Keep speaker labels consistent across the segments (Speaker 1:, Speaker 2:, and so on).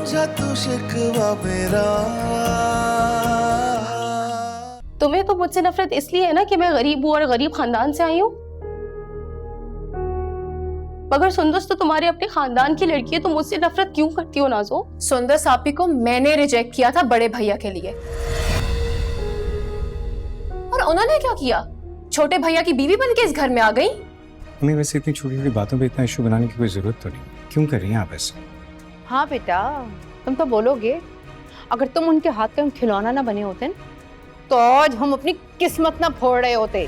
Speaker 1: समझा तू शिकवा मेरा।
Speaker 2: तुम्हें तो मुझसे नफरत इसलिए है ना कि मैं गरीब हूँ और गरीब खानदान से आई हूँ। मगर सुंदस तो तुम्हारे अपने खानदान की लड़की है, तो मुझसे नफरत क्यों करती हो नाज़ो?
Speaker 3: सुंदस आपी को मैंने रिजेक्ट किया था बड़े भैया के लिए, और उन्होंने क्या किया? छोटे भैया की बीवी बन के इस घर में आ गई।
Speaker 4: हमें वैसे इतनी छोटी छोटी बातों पे इतना इशू बनाने की कोई जरूरत तो नहीं। क्यों कर रही हैं आप ऐसे?
Speaker 5: हाँ बेटा, तुम तो बोलोगे। अगर तुम उनके हाथ का खिलौना ना बने होते ना, तो आज हम अपनी किस्मत ना फोड़ रहे होते।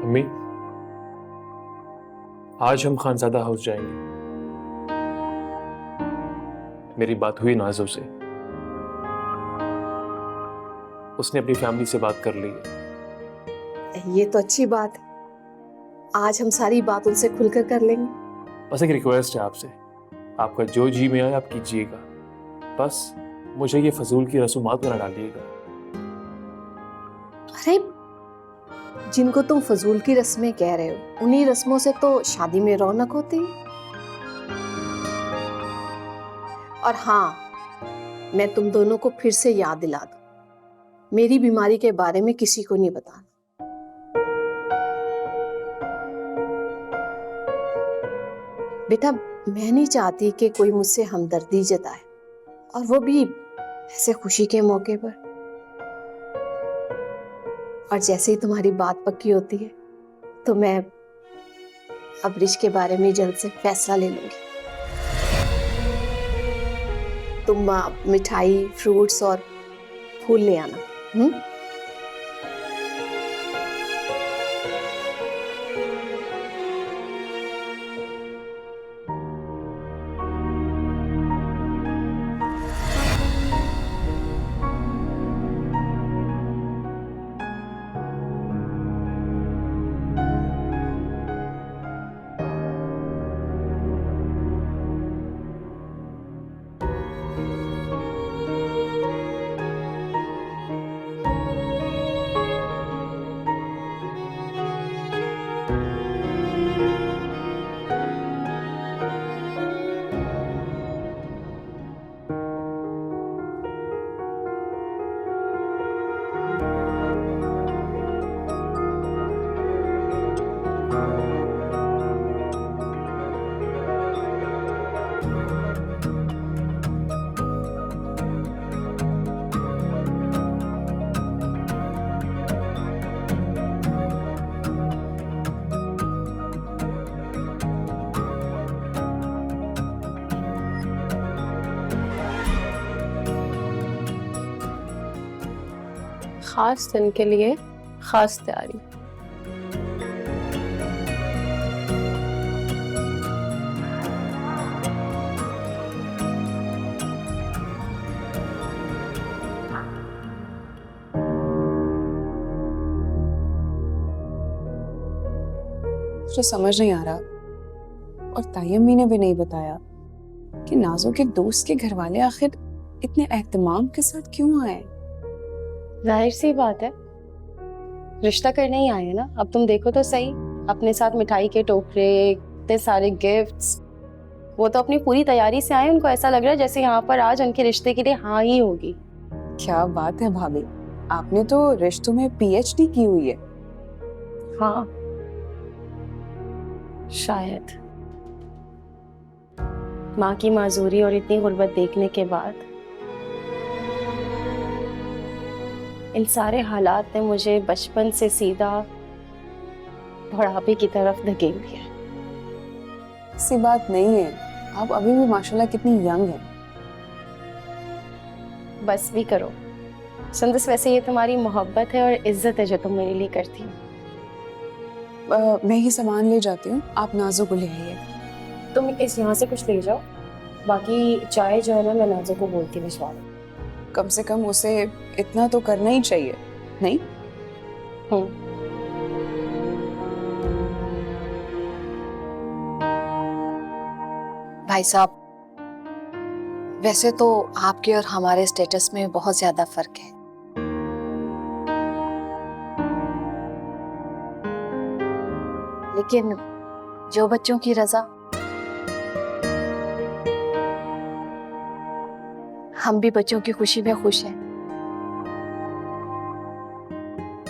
Speaker 6: अम्मी, आज हम खानजादा हाउस जाएंगे। मेरी बात हुई नाज़ो से, उसने अपनी फैमिली से बात कर ली है।
Speaker 7: ये तो अच्छी बात है। आज हम सारी बात उनसे खुलकर कर लेंगे।
Speaker 6: बस एक रिक्वेस्ट है आपसे, आपका जो जी में आए आप कीजिएगा, बस मुझे ये फजूल की रसूमात में न डालिएगा।
Speaker 7: अरे, जिनको तुम फजूल की रस्में कह रहे हो, उन्हीं रस्मों से तो शादी में रौनक होती है। और हाँ, मैं तुम दोनों को फिर से याद दिला दूं, मेरी बीमारी के बारे में किसी को नहीं बताना। बेटा, मैं नहीं चाहती कि कोई मुझसे हमदर्दी जताए, और वो भी ऐसे खुशी के मौके पर। और जैसे ही तुम्हारी बात पक्की होती है, तो मैं अब रिश के बारे में जल्द से फैसला ले लूंगी। तुम मिठाई, फ्रूट्स और फूल ले आना।
Speaker 3: खास दिन के लिए खास तैयारी।
Speaker 8: मुझे समझ नहीं आ रहा, और ताई अम्मी ने भी नहीं बताया कि नाज़ो के दोस्त के घर वाले आखिर इतने एहतमाम के साथ क्यों आए।
Speaker 2: जाहिर सी बात है, रिश्ता करने ही आए हैं ना। अब तुम देखो तो सही, अपने साथ मिठाई के टोकरे, इतने सारे गिफ्ट्स। वो तो अपनी पूरी तैयारी से आए। उनको ऐसा लग रहा है जैसे यहाँ पर आज उनके रिश्ते के लिए हाँ ही होगी।
Speaker 8: क्या बात है भाभी, आपने तो रिश्तों में पीएचडी की हुई है।
Speaker 2: हाँ, शायद माँ की माजूरी और इतनी गुर्बत देखने के बाद इन सारे हालात ने मुझे बचपन से सीधा बुढ़ापे की तरफ धकेल दिया।
Speaker 8: ऐसी बात नहीं है, आप अभी भी माशाल्लाह कितनी यंग हैं।
Speaker 2: बस भी करो सुंदस, वैसे ये तुम्हारी मोहब्बत है और इज्जत है जो तुम मेरे लिए करती हो।
Speaker 8: मैं ये सामान ले जाती हूँ, आप नाज़ो को ले आइए।
Speaker 2: तुम इस यहाँ से कुछ ले जाओ, बाकी चाय जो है ना मैं नाज़ो को बोलती भिजवा दूँ।
Speaker 8: कम से कम उसे इतना तो करना ही चाहिए, नहीं?
Speaker 7: भाई साहब, वैसे तो आपके और हमारे स्टेटस में बहुत ज्यादा फर्क है। लेकिन जो बच्चों की रजा, हम भी बच्चों की खुशी में खुश हैं।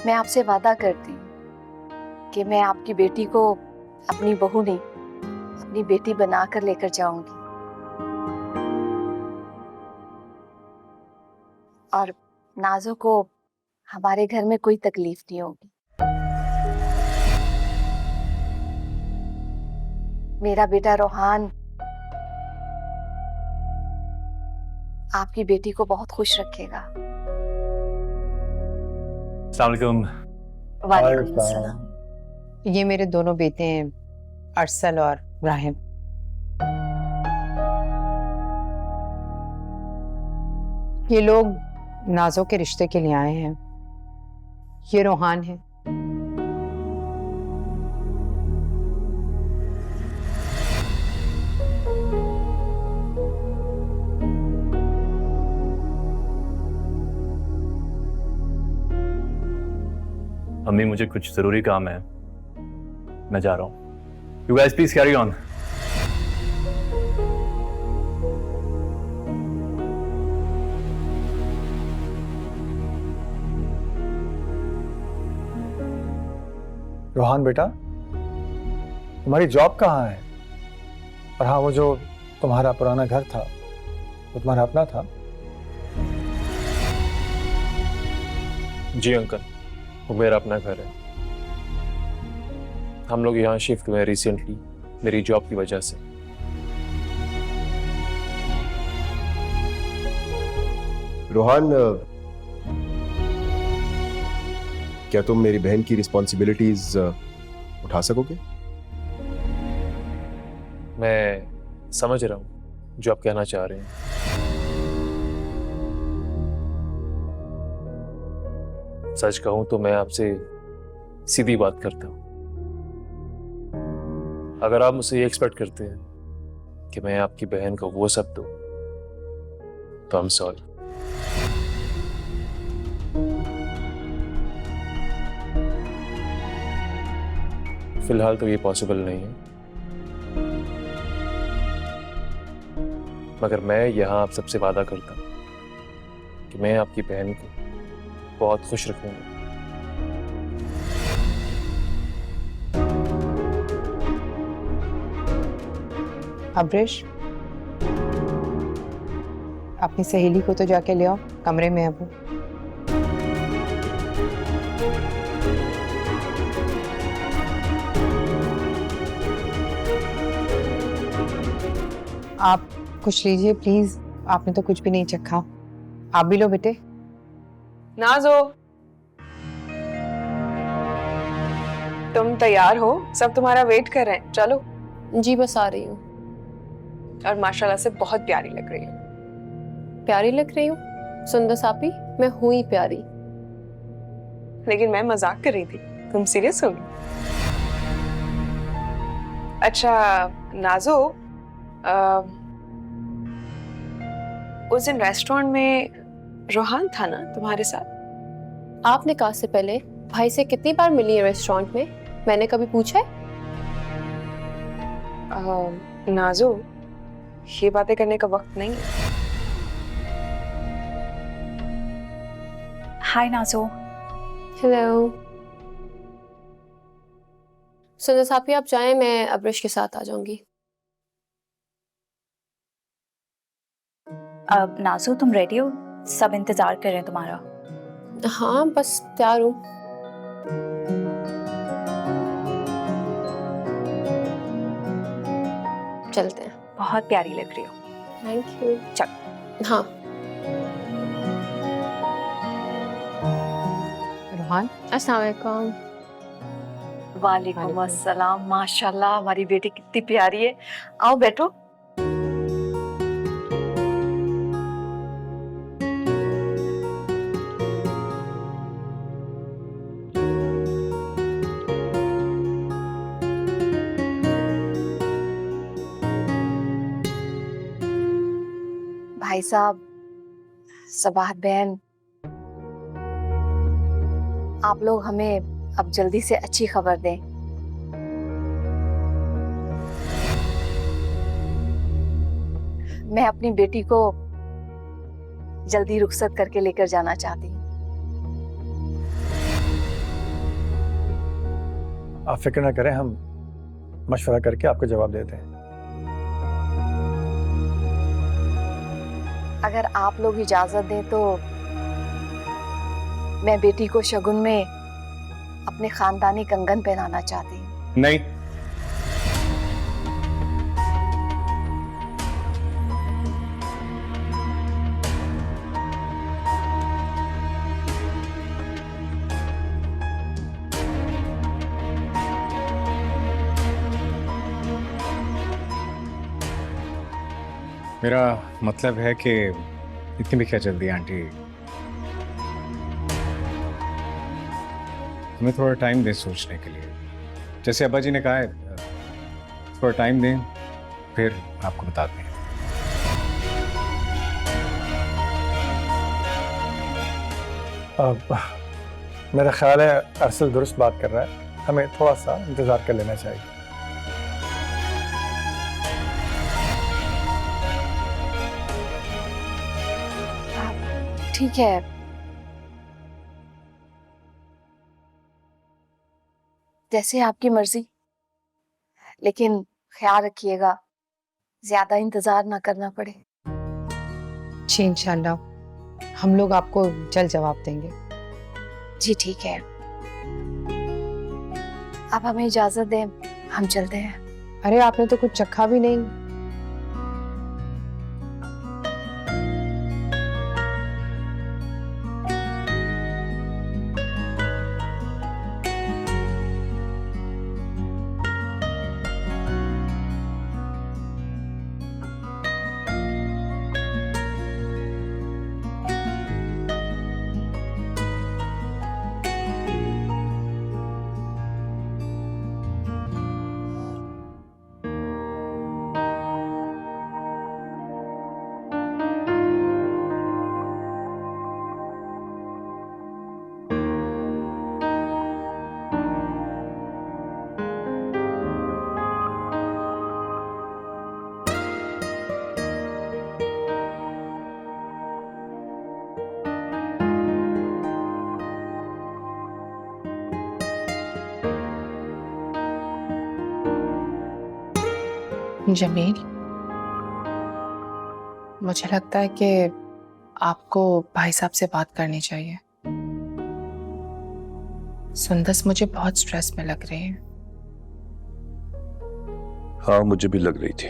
Speaker 7: मैं आपसे वादा करती हूँ कि मैं आपकी बेटी को अपनी बहू नहीं, अपनी बेटी बनाकर लेकर जाऊंगी। और नाजो को हमारे घर में कोई तकलीफ नहीं होगी। मेरा बेटा रोहान आपकी बेटी को बहुत खुश रखेगा।
Speaker 6: अस्सलाम वालेकुम।
Speaker 7: वालेकुम अस्सलाम।
Speaker 5: ये मेरे दोनों बेटे हैं, अरसल और राहिम। ये लोग नाजो के रिश्ते के लिए आए हैं। ये रोहान है।
Speaker 9: अम्मी मुझे कुछ जरूरी काम है, मैं जा रहा हूँ। You guys please carry on.
Speaker 10: Rohan बेटा, तुम्हारी जॉब कहाँ है? और हाँ, वो जो तुम्हारा पुराना घर था वो तुम्हारा अपना था?
Speaker 6: जी अंकल, वो मेरा अपना घर है। हम लोग यहाँ शिफ्ट हुए रिसेंटली मेरी जॉब की वजह से।
Speaker 11: रोहान, क्या तुम मेरी बहन की रिस्पॉन्सिबिलिटीज उठा सकोगे?
Speaker 6: मैं समझ रहा हूँ जो आप कहना चाह रहे हैं। सच कहूं तो मैं आपसे सीधी बात करता हूं। अगर आप मुझसे ये एक्सपेक्ट करते हैं कि मैं आपकी बहन को वो सब दूं, तो आई एम सॉरी। फिलहाल तो ये पॉसिबल नहीं है, मगर मैं यहाँ आप सबसे वादा करता हूँ कि मैं आपकी बहन को बहुत खुश रखूंगा।
Speaker 5: अब्रेश, अपनी सहेली को तो जाके ले आओ, कमरे में है वो। आप कुछ लीजिए प्लीज, आपने तो कुछ भी नहीं चखा। आप भी लो बेटे।
Speaker 8: नाजो, तुम तैयार हो? सब तुम्हारा वेट कर रहे हैं, चलो।
Speaker 3: जी बस आ रही हूँ।
Speaker 8: और माशाल्लाह से बहुत प्यारी लग रही हो।
Speaker 3: प्यारी लग रही हूँ? सुंदर सापी, मैं हुई ही प्यारी।
Speaker 8: लेकिन मैं मजाक कर रही थी, तुम सीरियस हो? अच्छा नाजो, उस दिन रेस्टोरेंट में रोहान था ना तुम्हारे साथ?
Speaker 3: आपने कहा से पहले भाई से कितनी बार मिली है रेस्टोरेंट में? मैंने कभी पूछा है?
Speaker 8: नाजो, ये बातें करने का वक्त नहीं है।
Speaker 12: हाय नाजो।
Speaker 3: हेलो। सुंदर सापी आप जाएं, मैं अब्रिश के साथ आ जाऊंगी।
Speaker 12: अब नाजो तुम रेडी हो? सब इंतजार कर रहे हैं तुम्हारा।
Speaker 3: हाँ बस तैयार हूँ। चलते हैं।
Speaker 12: बहुत प्यारी लग रही हो।
Speaker 3: Thank you.
Speaker 12: चल।
Speaker 3: हाँ।
Speaker 5: रोहान,
Speaker 3: अस्सलाम वालेकुम।
Speaker 7: वालेकुम अस्सलाम। माशाल्लाह हमारी बेटी कितनी प्यारी है। आओ बैठो। भाई साहब, सबाहत बहन, आप लोग हमें अब जल्दी से अच्छी खबर दें। मैं अपनी बेटी को जल्दी रुखसत करके लेकर जाना चाहती हूँ।
Speaker 10: आप फिक्र ना करें, हम मशवरा करके आपको जवाब देते हैं।
Speaker 7: अगर आप लोग इजाजत दें तो मैं बेटी को शगुन में अपने खानदानी कंगन पहनाना चाहती हूँ।
Speaker 4: नहीं, मेरा मतलब है कि इतनी भी क्या जल्दी आंटी, हमें थोड़ा टाइम दें सोचने के लिए। जैसे अब्बा जी ने कहा है, थोड़ा टाइम दें, फिर आपको बताते हैं।
Speaker 10: अब मेरा ख्याल है अरसल दुरुस्त बात कर रहा है, हमें थोड़ा सा इंतज़ार कर लेना चाहिए।
Speaker 7: ठीक है, जैसे आपकी मर्जी, लेकिन ख्याल रखिएगा ज्यादा इंतजार ना करना पड़े।
Speaker 5: जी इंशाल्लाह हम लोग आपको जल्द जवाब देंगे।
Speaker 7: जी ठीक है, अब हमें इजाजत दें, हम चलते हैं।
Speaker 5: अरे आपने तो कुछ चखा भी नहीं। जमील, मुझे लगता है कि आपको भाई साहब से बात करनी चाहिए। सुंदस मुझे बहुत स्ट्रेस में लग रही है।
Speaker 13: हाँ मुझे भी लग रही थी,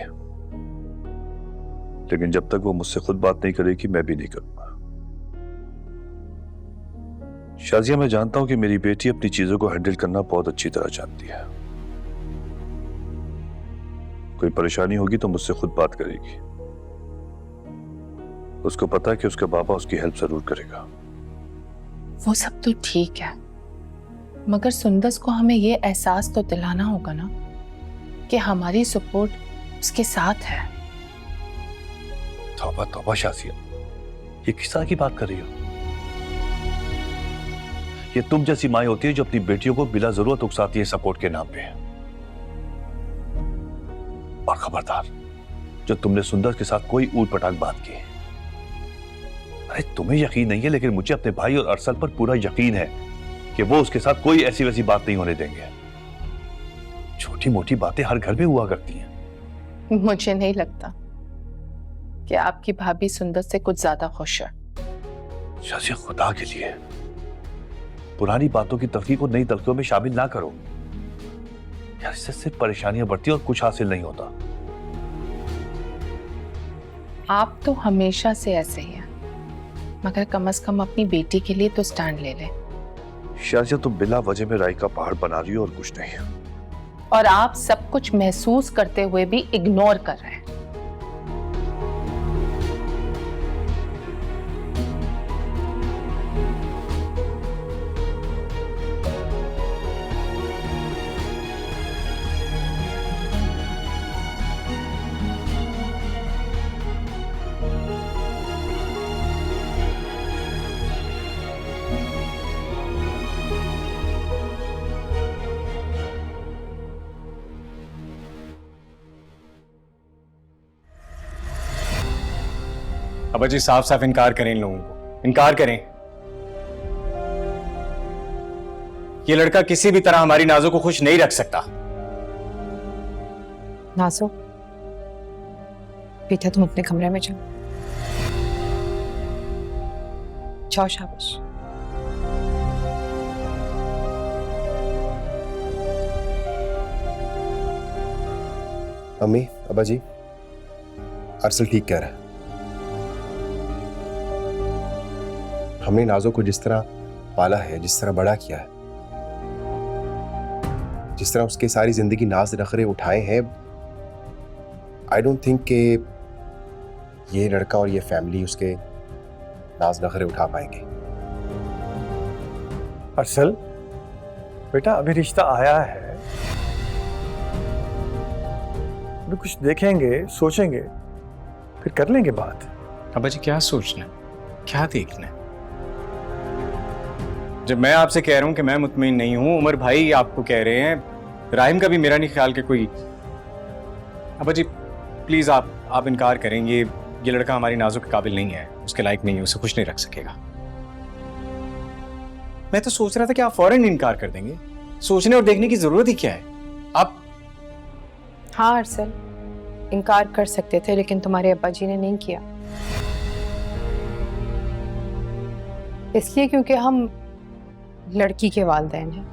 Speaker 13: लेकिन जब तक वो मुझसे खुद बात नहीं करेगी मैं भी नहीं करूंगा। शाजिया, मैं जानता हूं कि मेरी बेटी अपनी चीजों को हैंडल करना बहुत अच्छी तरह जानती है। कोई परेशानी होगी तो मुझसे खुद बात करेगी। उसको पता है कि उसका बाबा उसकी हेल्प जरूर करेगा।
Speaker 5: वो सब तो ठीक है, मगर सुंदस को हमें ये एहसास तो दिलाना होगा ना कि हमारी सपोर्ट उसके साथ है।
Speaker 13: तौबा तौबा शाजिया, ये किस तरह की बात कर रही हो? ये तुम जैसी माएं होती है जो अपनी बेटियों को बिला जरूरत उकसाती है सपोर्ट के नाम पे। और खबरदार, जो तुमने सुंदर के साथ कोई ऊट पटांग बात की। अरे तुम्हें यकीन नहीं है, लेकिन मुझे अपने भाई और अरसल पर पूरा यकीन है कि वो उसके साथ कोई ऐसी वैसी बात नहीं होने देंगे। छोटी मोटी बातें हर घर में हुआ करती हैं।
Speaker 5: मुझे नहीं लगता कि आपकी भाभी सुंदर से कुछ ज्यादा खुश है।
Speaker 13: शाजिया, खुदा के लिए पुरानी बातों की तलखी को नई तलखियों में शामिल ना करो यार, इससे सिर्फ परेशानियां बढ़ती और कुछ हासिल नहीं होता।
Speaker 5: आप तो हमेशा से ऐसे ही हैं, मगर कम से कम अपनी बेटी के लिए तो स्टैंड ले लें।
Speaker 13: शाजिया, तुम बिला वजह में राई का पहाड़ बना रही हो और कुछ नहीं।
Speaker 5: और आप सब कुछ महसूस करते हुए भी इग्नोर कर रहे हैं।
Speaker 4: अब्बा जी साफ साफ इनकार करें इन लोगों को, इनकार करें। ये लड़का किसी भी तरह हमारी नाज़ो को खुश नहीं रख सकता।
Speaker 8: नाज़ो, बेटा तुम अपने कमरे में जाओ। जाओ, शाबाश।
Speaker 11: अम्मी, अब्बा जी, अरसल ठीक कह रहा है। हमने नाज़ो को जिस तरह पाला है, जिस तरह बड़ा किया है, जिस तरह उसके सारी जिंदगी नाज नखरे उठाए हैं, आई डोंट थिंक कि ये लड़का और ये फैमिली उसके नाज नखरे उठा पाएंगे।
Speaker 10: अरसल बेटा, अभी रिश्ता आया है, अभी कुछ देखेंगे, सोचेंगे, फिर कर लेंगे बात।
Speaker 4: अब्बा जी क्या सोचना है, क्या देखना है? जब मैं आपसे कह रहा हूं कि मैं मुतमईन नहीं हूं, उमर भाई आपको कह रहे हैं, राहिम का भी मेरा नहीं ख्याल कि कोई। अब्बा जी प्लीज आप इनकार करेंगे, ये लड़का हमारी नाज़ों के काबिल नहीं है, उसके लायक नहीं है, उसे खुश नहीं रख सकेगा। मैं तो सोच रहा था कि आप फौरन इनकार कर देंगे, सोचने और देखने की जरूरत ही क्या है आप।
Speaker 5: हाँ अरसल, इनकार कर सकते थे, लेकिन तुम्हारे अब्बा जी ने नहीं किया। इसलिए क्योंकि हम लड़की के वालिदैन हैं।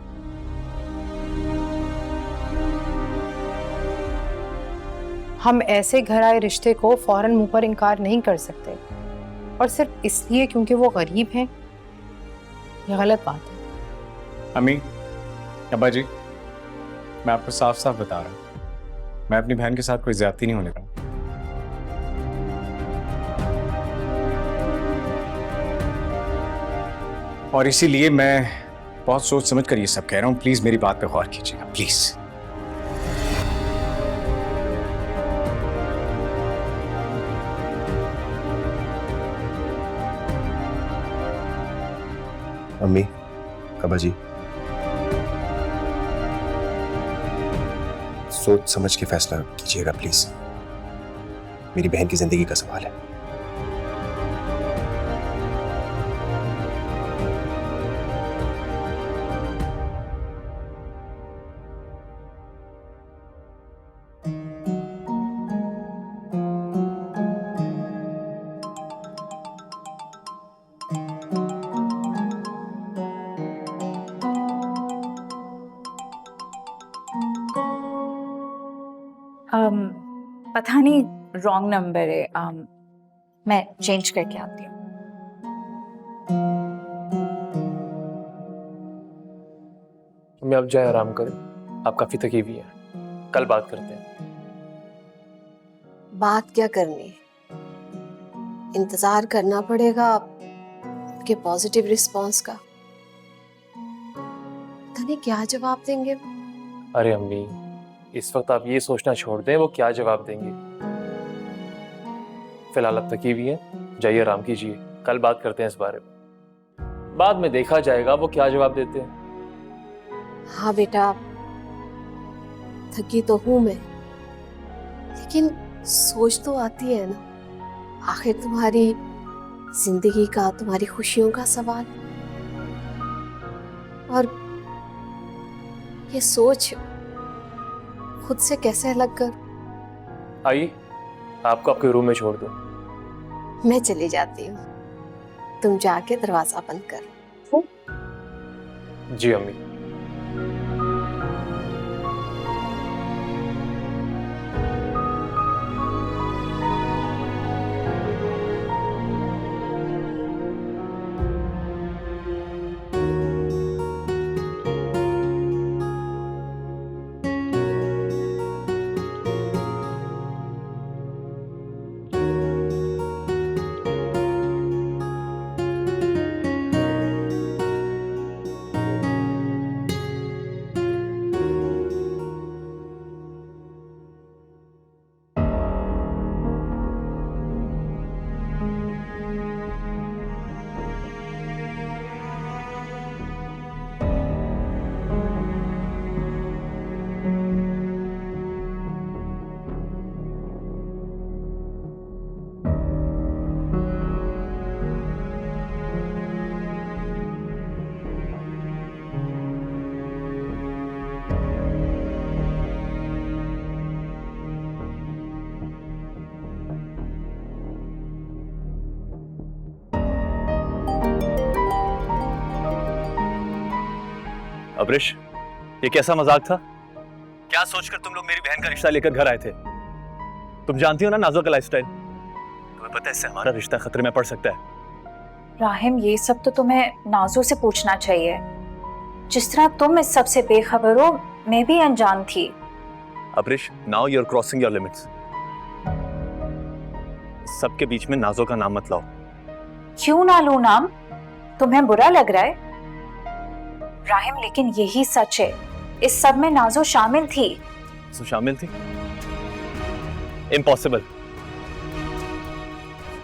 Speaker 5: हम ऐसे घर आए रिश्ते को फौरन मुंह पर इनकार नहीं कर सकते, और सिर्फ इसलिए क्योंकि वो गरीब हैं, ये गलत बात है।
Speaker 4: अम्मी, अब्बा जी, मैं आपको साफ साफ बता रहा हूं, मैं अपनी बहन के साथ कोई ज्यादती नहीं होने दूंगा। और इसीलिए मैं बहुत सोच समझ कर ये सब कह रहा हूं। प्लीज मेरी बात पे गौर कीजिएगा, प्लीज।
Speaker 11: अम्मी, अब्बा जी, सोच समझ के फैसला कीजिएगा प्लीज, मेरी बहन की जिंदगी का सवाल है।
Speaker 12: पता नहीं रॉन्ग नंबर है, मैं चेंज करके आती हूँ।
Speaker 6: मैं अब जाए, आराम करें, आप काफी थकी हुई हैं, कल बात करते हैं।
Speaker 7: बात क्या करनी है, इंतजार करना पड़ेगा आपके पॉजिटिव रिस्पांस का। पता नहीं क्या जवाब देंगे।
Speaker 6: अरे अम्मी, इस वक्त आप ये सोचना छोड़ दें वो क्या जवाब देंगे। फिलहाल आप थकी हुई हैं, जाइए आराम कीजिए, कल बात करते हैं इस बारे में। बाद में देखा जाएगा वो क्या जवाब देते हैं।
Speaker 7: हाँ बेटा, थकी तो हूं मैं, लेकिन सोच तो आती है ना। आखिर तुम्हारी जिंदगी का, तुम्हारी खुशियों का सवाल, और ये सोच खुद से कैसे अलग कर।
Speaker 6: आइए, आपको आपके रूम में छोड़ दूं।
Speaker 7: मैं चली जाती हूँ, तुम जाके दरवाजा बंद कर।
Speaker 6: जी अम्मी।
Speaker 9: अब्रिश, ये कैसा मजाक था? क्या सोचकर तुम लोग मेरी बहन का रिश्ता लेकर घर आए थे? तुम जानती हो ना नाज़ो का लाइफस्टाइल। तुम्हें पता है इससे हमारा रिश्ता खतरे में पड़ सकता है।
Speaker 12: राहिम, ये सब तो तुम्हें नाजो से पूछना चाहिए। जिस तरह तुम इस सब से बेखबर हो, मैं भी अनजान थी।
Speaker 9: Abrish, now you are crossing your limits. सबके बीच में नाज़ो का नाम मत लाओ।
Speaker 12: क्यों ना लूं नाम? तुम्हें बुरा लग रहा है? राहिम, लेकिन यही सच है, इस सब में नाजो शामिल थी।
Speaker 9: शामिल थी? इम्पॉसिबल।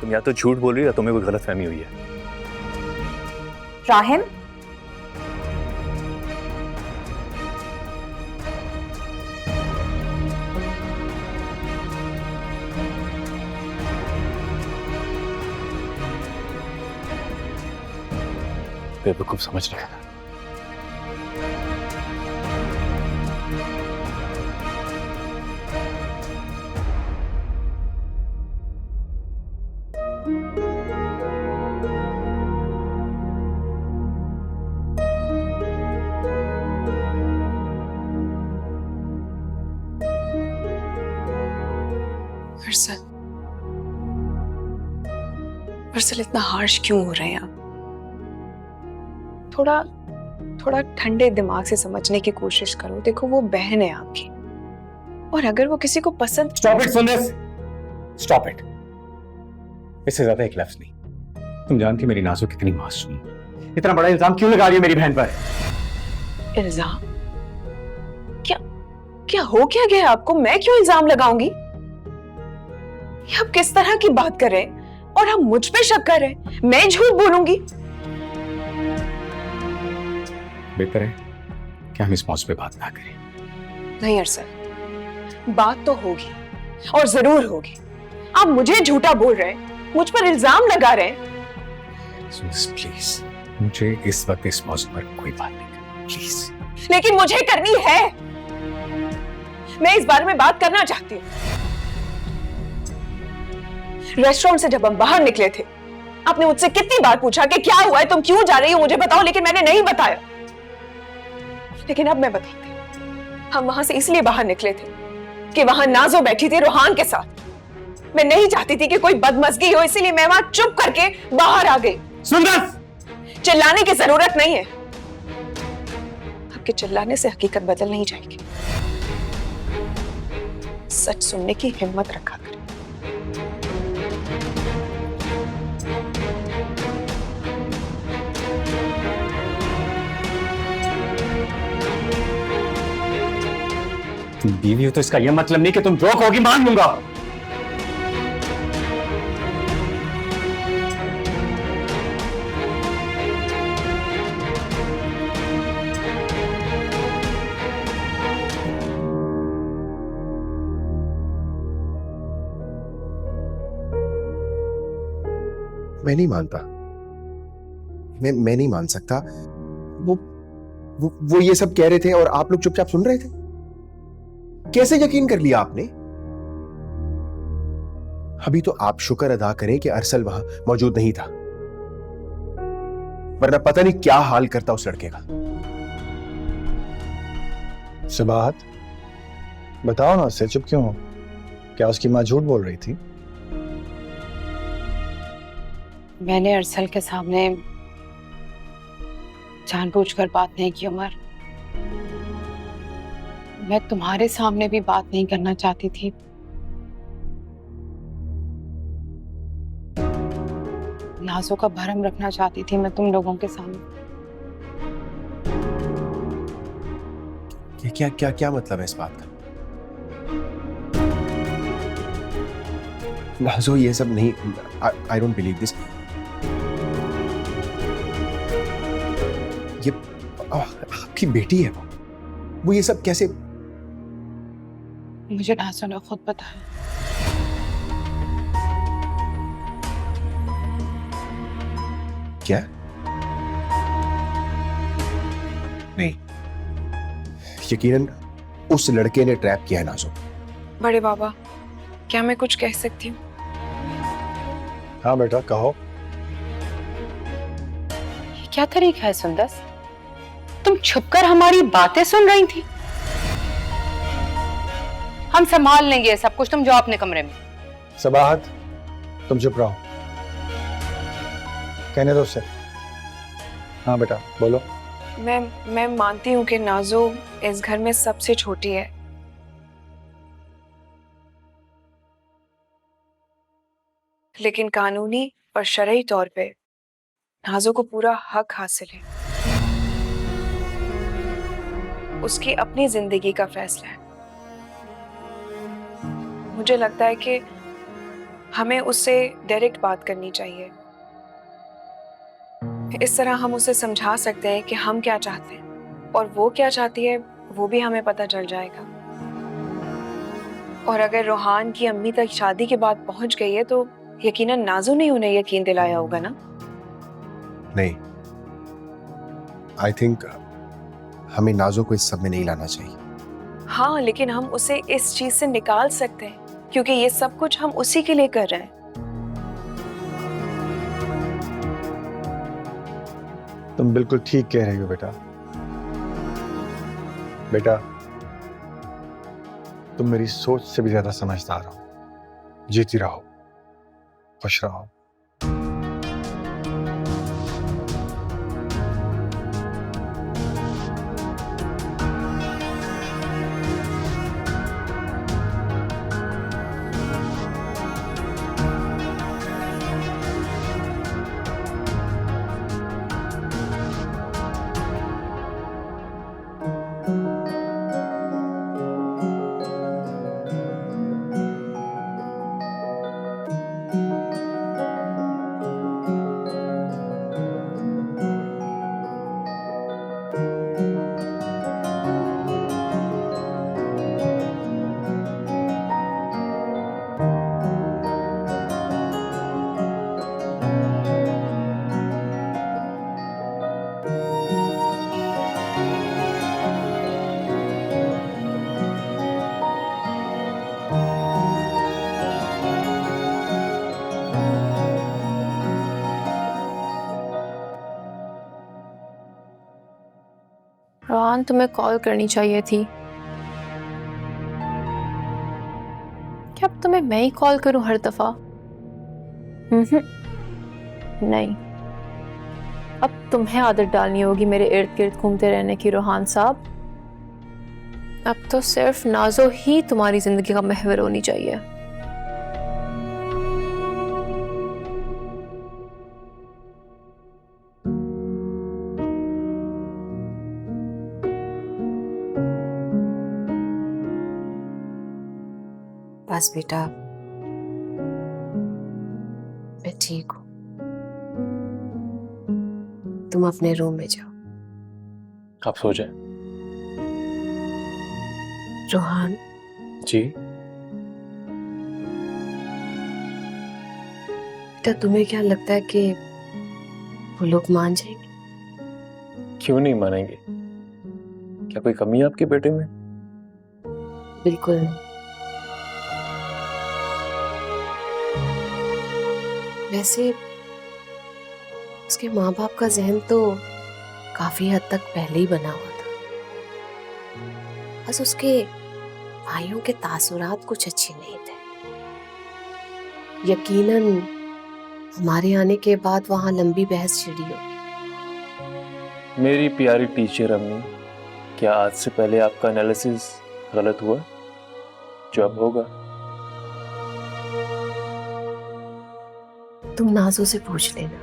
Speaker 9: तुम या तो झूठ बोल रही हो या तुम्हें कोई गलतफहमी हुई है।
Speaker 12: राहिम,
Speaker 9: बेवकूफ समझ रहे हैं।
Speaker 8: अरसल इतना हार्श क्यों हो रहे हैं आप? थोड़ा थोड़ा ठंडे दिमाग से समझने की कोशिश करो। देखो, वो बहन है आपकी, और अगर वो किसी को पसंद...
Speaker 4: स्टॉप इट सुंदर, स्टॉप इट। इससे ज्यादा एक लफ्ज नहीं। तुम जानती मेरी नाज़ो कितनी मासूम। इतना बड़ा इल्जाम क्यों लगा रही हो मेरी बहन पर?
Speaker 8: इल्जाम? क्या हो क्या गया आपको? मैं क्यों इल्जाम लगाऊंगी? ये आप किस तरह की बात कर रहे हैं? और आप मुझ पे शक कर रहे हैं? मैं झूठ बोलूंगी?
Speaker 4: बेहतर है कि हम इस मौजूद पे बात ना करें।
Speaker 8: नहीं अरसल, बात तो होगी, और जरूर होगी। आप मुझे झूठा बोल रहे हैं, मुझ पर इल्जाम लगा रहे हैं।
Speaker 4: प्लीज, मुझे इस वक्त इस मौजूद पर कोई बात नहीं करनी, प्लीज।
Speaker 8: लेकिन मुझे करनी है। मैं इस बारे में बात करना चाहती हूँ। रेस्टोरेंट से जब हम बाहर निकले थे, आपने मुझसे कितनी बार पूछा कि क्या हुआ है, तुम क्यों जा रही हो, मुझे बताओ, लेकिन मैंने नहीं बताया। लेकिन अब मैं बताती हूँ। हम वहां से इसलिए बाहर निकले थे कि वहां नाज़ो बैठी थी रूहान के साथ। मैं नहीं चाहती थी कि कोई बदमज़गी हो, इसीलिए मैं वहां चुप करके बाहर आ गई।
Speaker 4: सुंदर,
Speaker 8: चिल्लाने की जरूरत नहीं है। आपके चिल्लाने से हकीकत बदल नहीं जाएगी। सच सुनने की हिम्मत रखा करें।
Speaker 4: तुम बीवी हो तो इसका यह मतलब नहीं कि तुम जो कहोगी मान लूंगा।
Speaker 11: मैं नहीं मानता। मैं नहीं मान सकता। वो ये सब कह रहे थे और आप लोग चुपचाप सुन रहे थे। कैसे यकीन कर लिया आपने? अभी तो आप शुक्र अदा करें कि अरसल वहां मौजूद नहीं था, वरना पता नहीं क्या हाल करता उस लड़के का।
Speaker 10: सबाहत, बताओ ना, उससे चुप क्यों हो? क्या उसकी मां झूठ बोल रही थी?
Speaker 5: मैंने अरसल के सामने जानबूझकर बात नहीं की उमर। मैं तुम्हारे सामने भी बात नहीं करना चाहती थी। नाज़ो का भरम रखना चाहती थी मैं तुम लोगों के सामने।
Speaker 11: क्या क्या क्या मतलब है इस बात का? नाज़ो ये सब नहीं। I don't believe this. ये आपकी बेटी है। वो ये सब कैसे?
Speaker 5: मुझे नाज़ो ने खुद बताया।
Speaker 11: क्या? नहीं, यकीनन उस लड़के ने ट्रैप किया है नाज़ो।
Speaker 8: बड़े बाबा, क्या मैं कुछ कह सकती हूँ?
Speaker 10: हाँ बेटा, कहो।
Speaker 5: क्या तरीका है सुंदर? तुम छुपकर हमारी बातें सुन रही थी? हम संभाल लेंगे सब कुछ, तुम जाओ अपने कमरे में।
Speaker 10: सबाहत, तुम चुप रहो, कहने दो उसे। हाँ बेटा बोलो।
Speaker 8: मैं मानती हूँ कि नाजो इस घर में सबसे छोटी है, लेकिन कानूनी और शरई तौर पे नाजो को पूरा हक हासिल है। उसकी अपनी जिंदगी का फैसला है। मुझे लगता है कि हमें उससे डायरेक्ट बात करनी चाहिए। इस तरह हम उसे समझा सकते हैं कि हम क्या चाहते हैं और वो क्या चाहती है, वो भी हमें पता चल जाएगा। और अगर रोहान की अम्मी तक शादी की बात पहुंच गई है तो यकीनन नाजो ने उन्हें यकीन दिलाया होगा ना?
Speaker 11: नहीं, आई थिंक हमें नाजो को इस सब में नहीं लाना चाहिए।
Speaker 8: हाँ, लेकिन हम उसे इस चीज से निकाल सकते हैं क्योंकि ये सब कुछ हम उसी के लिए कर रहे हैं।
Speaker 10: तुम बिल्कुल ठीक कह रही हो बेटा। बेटा तुम मेरी सोच से भी ज्यादा समझदार हो। जीती रहो, खुश रहो।
Speaker 3: रोहान, तुम्हें कॉल करनी चाहिए थी। क्या अब तुम्हें मैं ही कॉल करूं हर दफा? नहीं, अब तुम्हें आदत डालनी होगी मेरे इर्द गिर्द घूमते रहने की रोहान साहब। अब तो सिर्फ नाजो ही तुम्हारी जिंदगी का महवर होनी चाहिए।
Speaker 7: बस बेटा, मैं ठीक हूँ। तुम अपने रूम में जाओ।
Speaker 6: आप सो जाए।
Speaker 7: रोहान,
Speaker 6: जी?
Speaker 7: बेटा तुम्हें क्या लगता है कि वो लोग मान जाएंगे?
Speaker 6: क्यों नहीं मानेंगे? क्या कोई कमी है आपके बेटे में?
Speaker 7: बिल्कुल नहीं। वैसे उसके माँ बाप का जहन तो काफी हद तक पहले ही बना हुआ था। बस उसके भाइयों के तासुरात कुछ अच्छे नहीं थे। यकीनन हमारे आने के बाद वहां लंबी बहस छिड़ी होगी।
Speaker 6: मेरी प्यारी टीचर अम्मी, क्या आज से पहले आपका एनालिसिस गलत हुआ जो अब होगा?
Speaker 7: तुम नाजो से पूछ लेना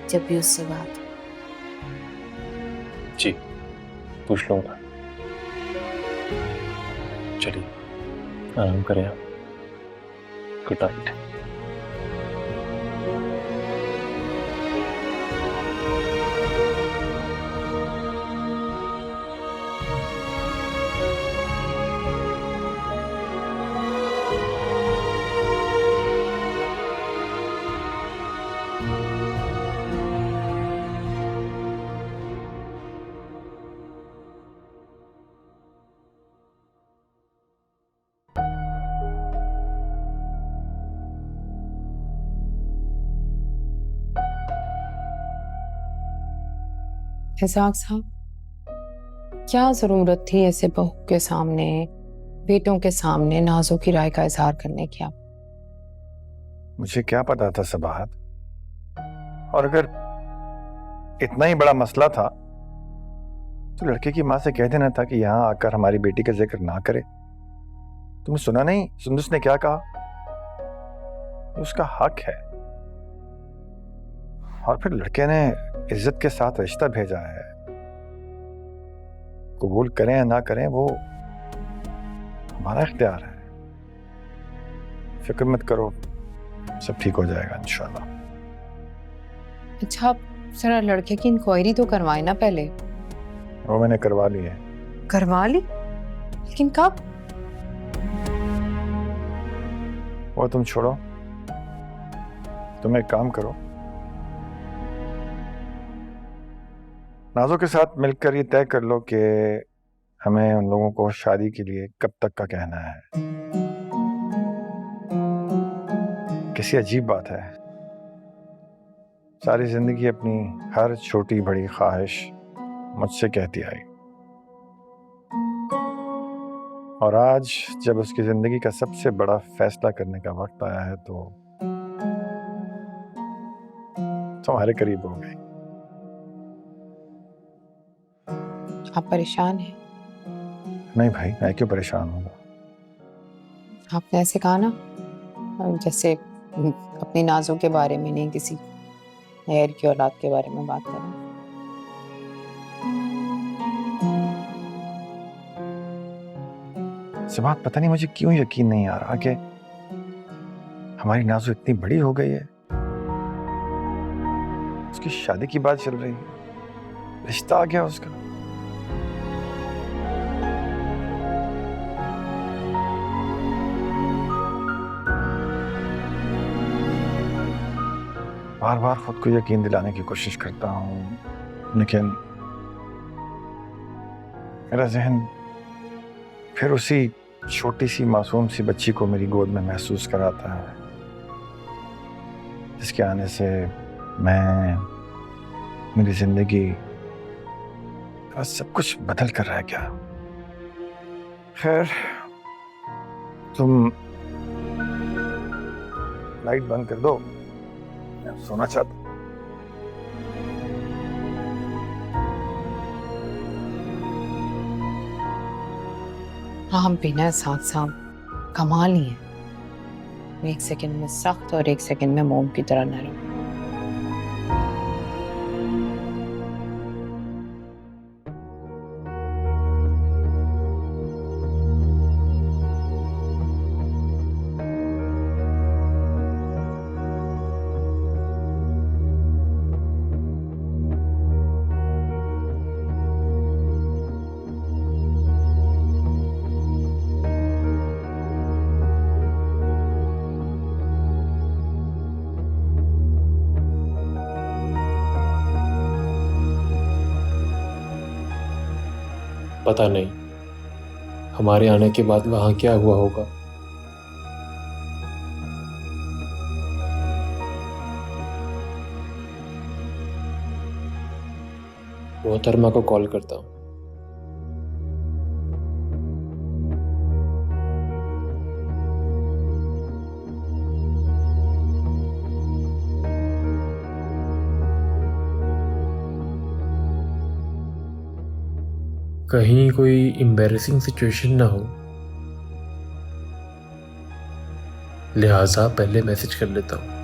Speaker 7: जब भी उससे बात हो।
Speaker 6: जी, पूछ लूंगा। चलिए आराम करें आप। Good night.
Speaker 5: इसाक साहब, क्या जरूरत थी ऐसे बहू के सामने, बेटों के सामने नाजो की राय का इजहार करने की?
Speaker 10: मुझे क्या पता था सबाहत, और अगर इतना ही बड़ा मसला था तो लड़के की माँ से कह देना था कि यहाँ आकर हमारी बेटी का जिक्र ना करे। तुमने सुना नहीं सुंदस ने क्या कहा? उसका हक है, और फिर लड़के ने इज्जत के साथ रिश्ता भेजा है, कबूल करें या ना करें वो हमारा इख्तियार है। फिक्र मत करो, सब ठीक हो जाएगा इंशाल्लाह।
Speaker 5: अच्छा, आप जरा लड़के की इंक्वायरी तो करवाए ना पहले।
Speaker 10: वो मैंने करवा ली है।
Speaker 5: करवा ली? लेकिन कब?
Speaker 10: वो तुम छोड़ो, तुम एक काम करो, नाजो के साथ मिलकर ये तय कर लो कि हमें उन लोगों को शादी के लिए कब तक का कहना है। किसी अजीब बात है, सारी जिंदगी अपनी हर छोटी बड़ी ख्वाहिश मुझसे कहती आई, और आज जब उसकी जिंदगी का सबसे बड़ा फैसला करने का वक्त आया है तो तुम्हारे करीब हो गई।
Speaker 5: आप परेशान हैं?
Speaker 10: नहीं भाई, मैं क्यों परेशान हूँ?
Speaker 5: आपने ऐसे कहा ना जैसे अपनी नाजों के बारे में नहीं, किसी गैर की औलाद के बारे में बात करें।
Speaker 10: इस बात पता नहीं मुझे क्यों यकीन नहीं आ रहा कि हमारी नाजो इतनी बड़ी हो गई है, उसकी शादी की बात चल रही है, रिश्ता आ गया उसका। बार बार खुद को यकीन दिलाने की कोशिश करता हूँ, लेकिन मेरा जहन फिर उसी छोटी सी मासूम सी बच्ची को मेरी गोद में महसूस कराता है, जिसके आने से मैं, मेरी जिंदगी का सब कुछ बदल कर रह गया। खैर, तुम लाइट बंद कर दो, मैं सोना चाहता हूं।
Speaker 5: हम बिना साथ साथ कमाल ही हैं, एक सेकंड में सख्त और एक सेकंड में मोम की तरह नरम।
Speaker 6: पता नहीं हमारे आने के बाद वहां क्या हुआ होगा। मोहतरमा को कॉल करता हूँ। कहीं कोई एम्बैरेसिंग सिचुएशन ना हो, लिहाजा पहले मैसेज कर लेता हूँ।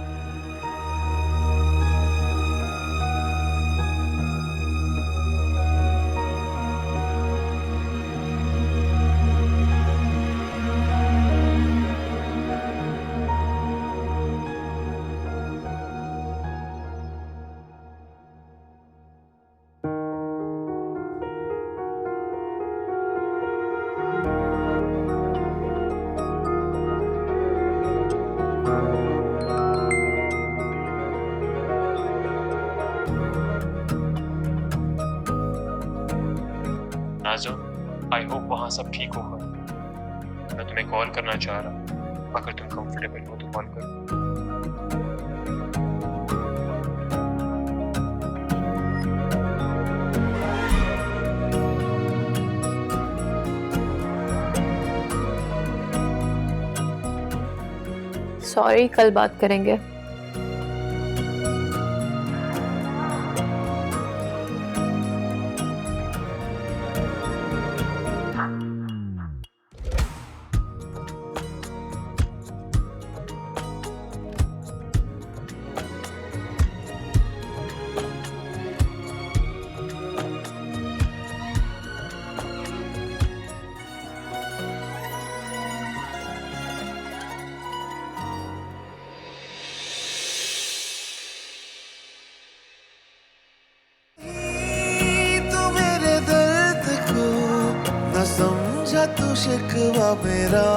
Speaker 6: नाज़ो, आई होप वहाँ सब ठीक होगा। मैं तुम्हें कॉल करना चाह रहा, अगर तुम कंफर्टेबल हो तो कॉल करो।
Speaker 3: सॉरी, कल बात करेंगे।
Speaker 1: तू मेरे दर्द को न समझा तू शिकवा मेरा